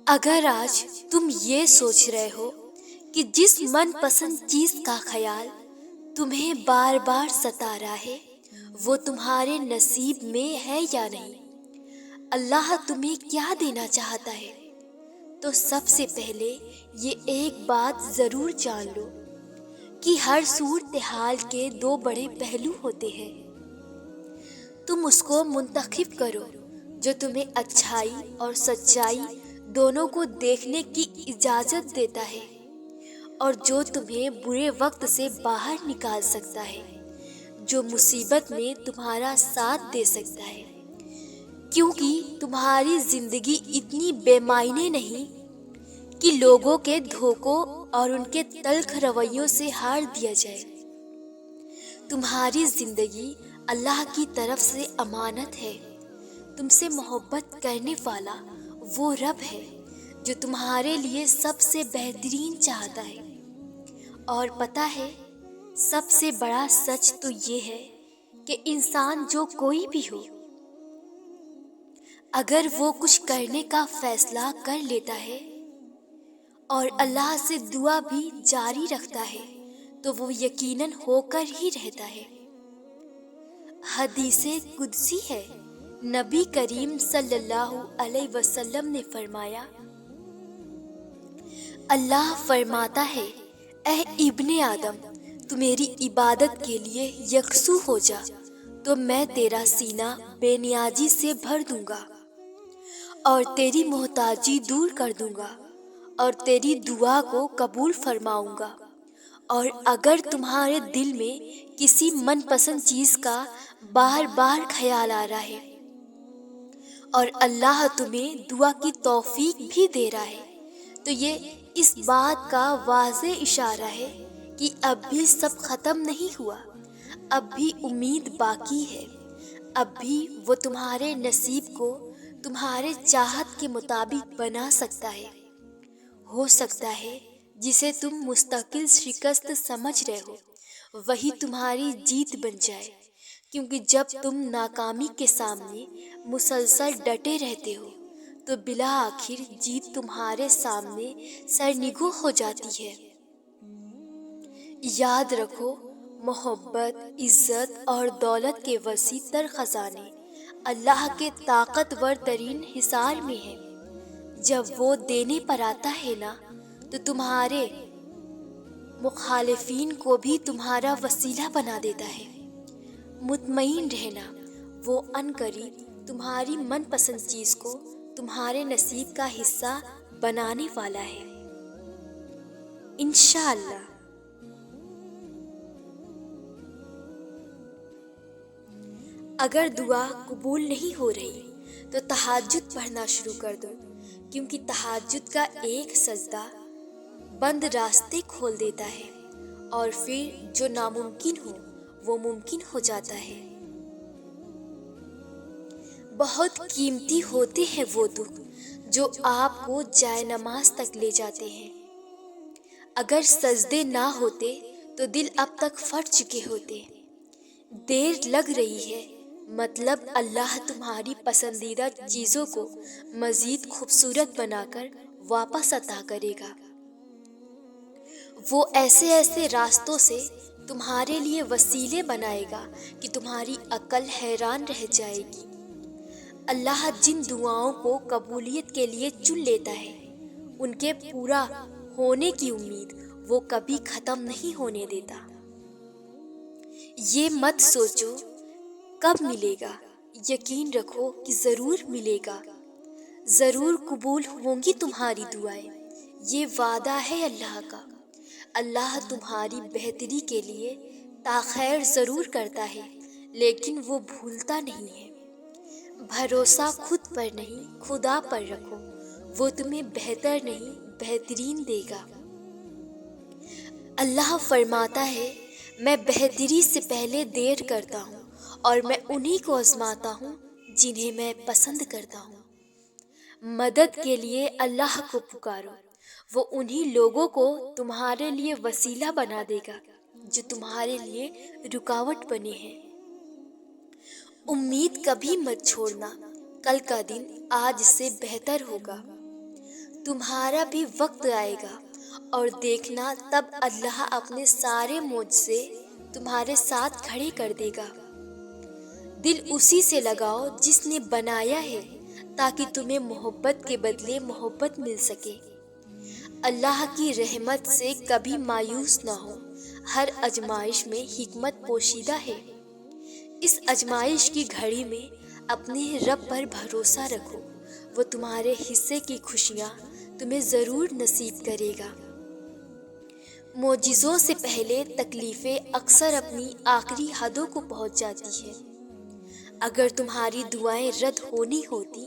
اگر آج تم یہ سوچ رہے ہو کہ جس من پسند چیز کا خیال تمہیں بار بار ستا رہا ہے وہ تمہارے نصیب میں ہے یا نہیں، اللہ تمہیں کیا دینا چاہتا ہے، تو سب سے پہلے یہ ایک بات ضرور جان لو کہ ہر صورتحال کے دو بڑے پہلو ہوتے ہیں۔ تم اس کو منتخب کرو جو تمہیں اچھائی اور سچائی دونوں کو دیکھنے کی اجازت دیتا ہے، اور جو تمہیں برے وقت سے باہر نکال سکتا ہے، جو مصیبت میں تمہارا ساتھ دے سکتا ہے، کیونکہ تمہاری زندگی اتنی بے معنی نہیں کہ لوگوں کے دھوکوں اور ان کے تلخ رویوں سے ہار دیا جائے۔ تمہاری زندگی اللہ کی طرف سے امانت ہے۔ تم سے محبت کرنے والا وہ رب ہے جو تمہارے لیے سب سے بہترین چاہتا ہے، اور پتہ ہے سب سے بڑا سچ تو یہ ہے کہ انسان جو کوئی بھی ہو، اگر وہ کچھ کرنے کا فیصلہ کر لیتا ہے اور اللہ سے دعا بھی جاری رکھتا ہے تو وہ یقیناً ہو کر ہی رہتا ہے۔ حدیث قدسی ہے، نبی کریم صلی اللہ علیہ وسلم نے فرمایا، اللہ فرماتا ہے، اے ابن آدم، تو میری عبادت کے لیے یکسو ہو جا تو میں تیرا سینہ بے نیازی سے بھر دوں گا اور تیری محتاجی دور کر دوں گا اور تیری دعا کو قبول فرماؤں گا۔ اور اگر تمہارے دل میں کسی من پسند چیز کا بار بار خیال آ رہا ہے اور اللہ تمہیں دعا کی توفیق بھی دے رہا ہے، تو یہ اس بات کا واضح اشارہ ہے کہ اب بھی سب ختم نہیں ہوا، اب بھی امید باقی ہے، اب بھی وہ تمہارے نصیب کو تمہارے چاہت کے مطابق بنا سکتا ہے۔ ہو سکتا ہے جسے تم مستقل شکست سمجھ رہے ہو وہی تمہاری جیت بن جائے، کیونکہ جب تم ناکامی کے سامنے مسلسل ڈٹے رہتے ہو تو بالآخر جیت تمہارے سامنے سرنگوں ہو جاتی ہے۔ یاد رکھو، محبت، عزت اور دولت کے وسیع تر خزانے اللہ کے طاقتور ترین حصار میں ہیں۔ جب وہ دینے پر آتا ہے نا تو تمہارے مخالفین کو بھی تمہارا وسیلہ بنا دیتا ہے۔ مطمئن رہنا، وہ عنقریب تمہاری من پسند چیز کو تمہارے نصیب کا حصہ بنانے والا ہے، انشاءاللہ۔ اگر دعا قبول نہیں ہو رہی تو تہجد پڑھنا شروع کر دو، کیونکہ تہجد کا ایک سجدہ بند راستے کھول دیتا ہے، اور پھر جو ناممکن ہو وہ ممکن ہو جاتا ہے۔ بہت قیمتی ہوتے ہیں وہ دکھ جو آپ کو جائے نماز تک لے جاتے ہیں۔ اگر سجدے نہ ہوتے تو دل اب تک پھٹ چکے ہوتے۔ دیر لگ رہی ہے، مطلب اللہ تمہاری پسندیدہ چیزوں کو مزید خوبصورت بنا کر واپس عطا کرے گا۔ وہ ایسے ایسے راستوں سے تمہارے لیے وسیلے بنائے گا کہ تمہاری عقل حیران رہ جائے گی۔ اللہ جن دعاؤں کو قبولیت کے لیے چن لیتا ہے ان کے پورا ہونے کی امید وہ کبھی ختم نہیں ہونے دیتا۔ یہ مت سوچو کب ملے گا، یقین رکھو کہ ضرور ملے گا، ضرور قبول ہوں گی تمہاری دعائیں، یہ وعدہ ہے اللہ کا۔ اللہ تمہاری بہتری کے لیے تاخیر ضرور کرتا ہے، لیکن وہ بھولتا نہیں ہے۔ بھروسہ خود پر نہیں خدا پر رکھو، وہ تمہیں بہتر نہیں بہترین دے گا۔ اللہ فرماتا ہے، میں بہتری سے پہلے دیر کرتا ہوں اور میں انہی کو آزماتا ہوں جنہیں میں پسند کرتا ہوں۔ مدد کے لیے اللہ کو پکارو، وہ انہی لوگوں کو تمہارے لیے وسیلہ بنا دے گا جو تمہارے لیے رکاوٹ بنے ہیں۔ امید کبھی مت چھوڑنا، کل کا دن آج سے بہتر ہوگا۔ تمہارا بھی وقت آئے گا اور دیکھنا تب اللہ اپنے سارے معجزے تمہارے ساتھ کھڑے کر دے گا۔ دل اسی سے لگاؤ جس نے بنایا ہے تاکہ تمہیں محبت کے بدلے محبت مل سکے۔ اللہ کی رحمت سے کبھی مایوس نہ ہو، ہر آزمائش میں حکمت پوشیدہ ہے۔ اس آزمائش کی گھڑی میں اپنے رب پر بھروسہ رکھو، وہ تمہارے حصے کی خوشیاں تمہیں ضرور نصیب کرے گا۔ معجزوں سے پہلے تکلیفیں اکثر اپنی آخری حدوں کو پہنچ جاتی ہیں۔ اگر تمہاری دعائیں رد ہونی ہوتی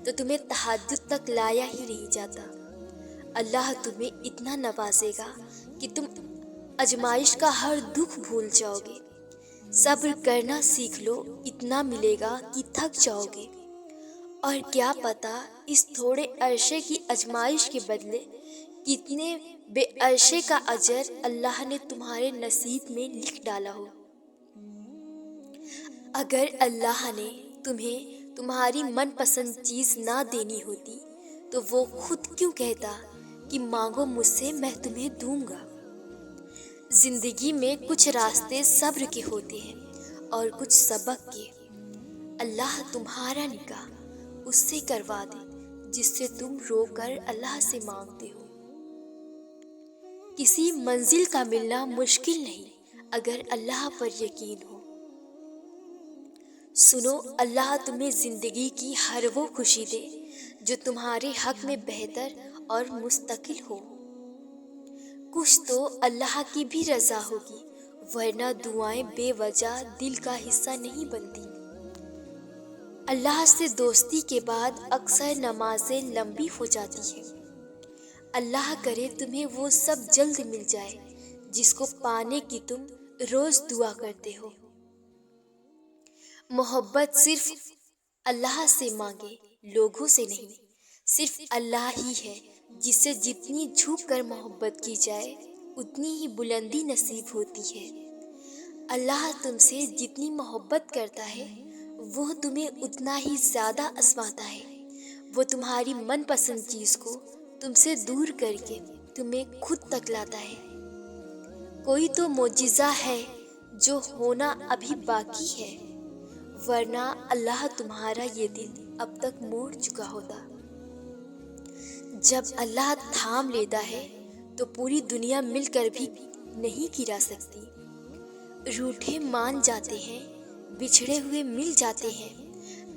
تو تمہیں تہجد تک لایا ہی نہیں جاتا۔ اللہ تمہیں اتنا نوازے گا کہ تم آزمائش کا ہر دکھ بھول جاؤ گے۔ صبر کرنا سیکھ لو، اتنا ملے گا کہ تھک جاؤ گے۔ اور کیا پتا اس تھوڑے عرصے کی آزمائش کے بدلے کتنے بے عرصے کا اجر اللہ نے تمہارے نصیب میں لکھ ڈالا ہو۔ اگر اللہ نے تمہیں تمہاری من پسند چیز نہ دینی ہوتی تو وہ خود کیوں کہتا کہ مانگو مجھ سے میں تمہیں دوں گا۔ زندگی میں کچھ راستے صبر کے ہوتے ہیں اور کچھ سبق کے۔ اللہ تمہارا نکاح اس سے کروا دے جس سے تم رو کر اللہ سے مانگتے ہو۔ کسی منزل کا ملنا مشکل نہیں اگر اللہ پر یقین ہو۔ سنو، اللہ تمہیں زندگی کی ہر وہ خوشی دے جو تمہارے حق میں بہتر اور مستقل ہو۔ کچھ تو اللہ کی بھی رضا ہوگی، ورنہ دعائیں بے وجہ دل کا حصہ نہیں بنتی۔ اللہ سے دوستی کے بعد اکثر نمازیں لمبی ہو جاتی ہیں۔ اللہ کرے تمہیں وہ سب جلد مل جائے جس کو پانے کی تم روز دعا کرتے ہو۔ محبت صرف اللہ سے مانگے، لوگوں سے نہیں، صرف اللہ ہی ہے جس سے جتنی جھک کر محبت کی جائے اتنی ہی بلندی نصیب ہوتی ہے۔ اللہ تم سے جتنی محبت کرتا ہے وہ تمہیں اتنا ہی زیادہ آزماتا ہے۔ وہ تمہاری من پسند چیز کو تم سے دور کر کے تمہیں خود تک لاتا ہے۔ کوئی تو معجزہ ہے جو ہونا ابھی باقی ہے، ورنہ اللہ تمہارا یہ دل اب تک موڑ چکا ہوتا۔ جب اللہ تھام لیتا ہے تو پوری دنیا مل کر بھی نہیں گرا سکتی۔ روٹھے مان جاتے ہیں، بچھڑے ہوئے مل جاتے ہیں،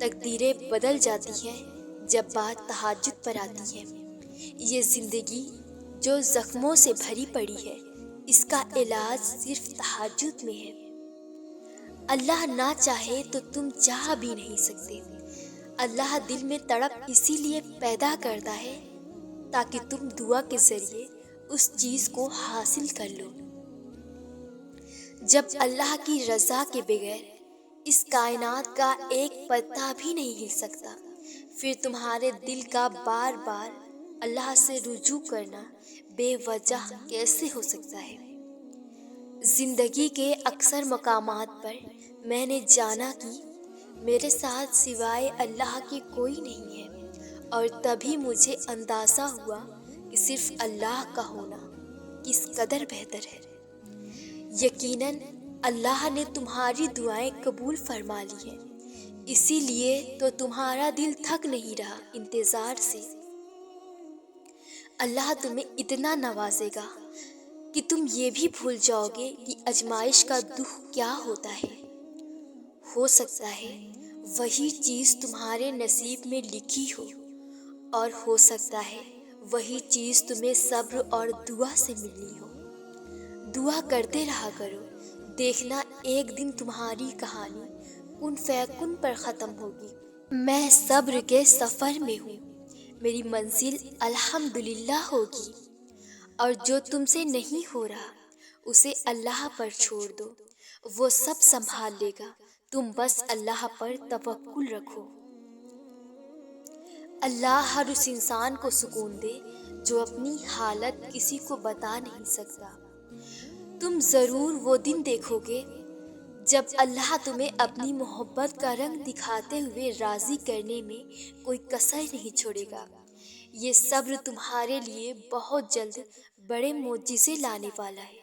تقدیریں بدل جاتی ہیں جب بات تہجد پر آتی ہے۔ یہ زندگی جو زخموں سے بھری پڑی ہے، اس کا علاج صرف تہجد میں ہے۔ اللہ نہ چاہے تو تم چاہ بھی نہیں سکتے۔ اللہ دل میں تڑپ اسی لیے پیدا کرتا ہے تاکہ تم دعا کے ذریعے اس چیز کو حاصل کر لو۔ جب اللہ کی رضا کے بغیر اس کائنات کا ایک پتا بھی نہیں ہل سکتا، پھر تمہارے دل کا بار بار اللہ سے رجوع کرنا بے وجہ کیسے ہو سکتا ہے؟ زندگی کے اکثر مقامات پر میں نے جانا کہ میرے ساتھ سوائے اللہ کے کوئی نہیں ہے، اور تبھی مجھے اندازہ ہوا کہ صرف اللہ کا ہونا کس قدر بہتر ہے۔ یقیناً اللہ نے تمہاری دعائیں قبول فرما لی ہیں، اسی لیے تو تمہارا دل تھک نہیں رہا انتظار سے۔ اللہ تمہیں اتنا نوازے گا کہ تم یہ بھی بھول جاؤ گے کہ آزمائش کا دکھ کیا ہوتا ہے۔ ہو سکتا ہے وہی چیز تمہارے نصیب میں لکھی ہو، اور ہو سکتا ہے وہی چیز تمہیں صبر اور دعا سے ملنی ہو۔ دعا کرتے رہا کرو، دیکھنا ایک دن تمہاری کہانی کن فیکن پر ختم ہوگی۔ میں صبر کے سفر میں ہوں، میری منزل الحمدللہ ہوگی، اور جو تم سے نہیں ہو رہا اسے اللہ پر چھوڑ دو، وہ سب سنبھال لے گا، تم بس اللہ پر توکل رکھو۔ اللہ ہر اس انسان کو سکون دے جو اپنی حالت کسی کو بتا نہیں سکتا۔ تم ضرور وہ دن دیکھو گے جب اللہ تمہیں اپنی محبت کا رنگ دکھاتے ہوئے راضی کرنے میں کوئی کسر نہیں چھوڑے گا۔ یہ صبر تمہارے لیے بہت جلد بڑے معجزے لانے والا ہے۔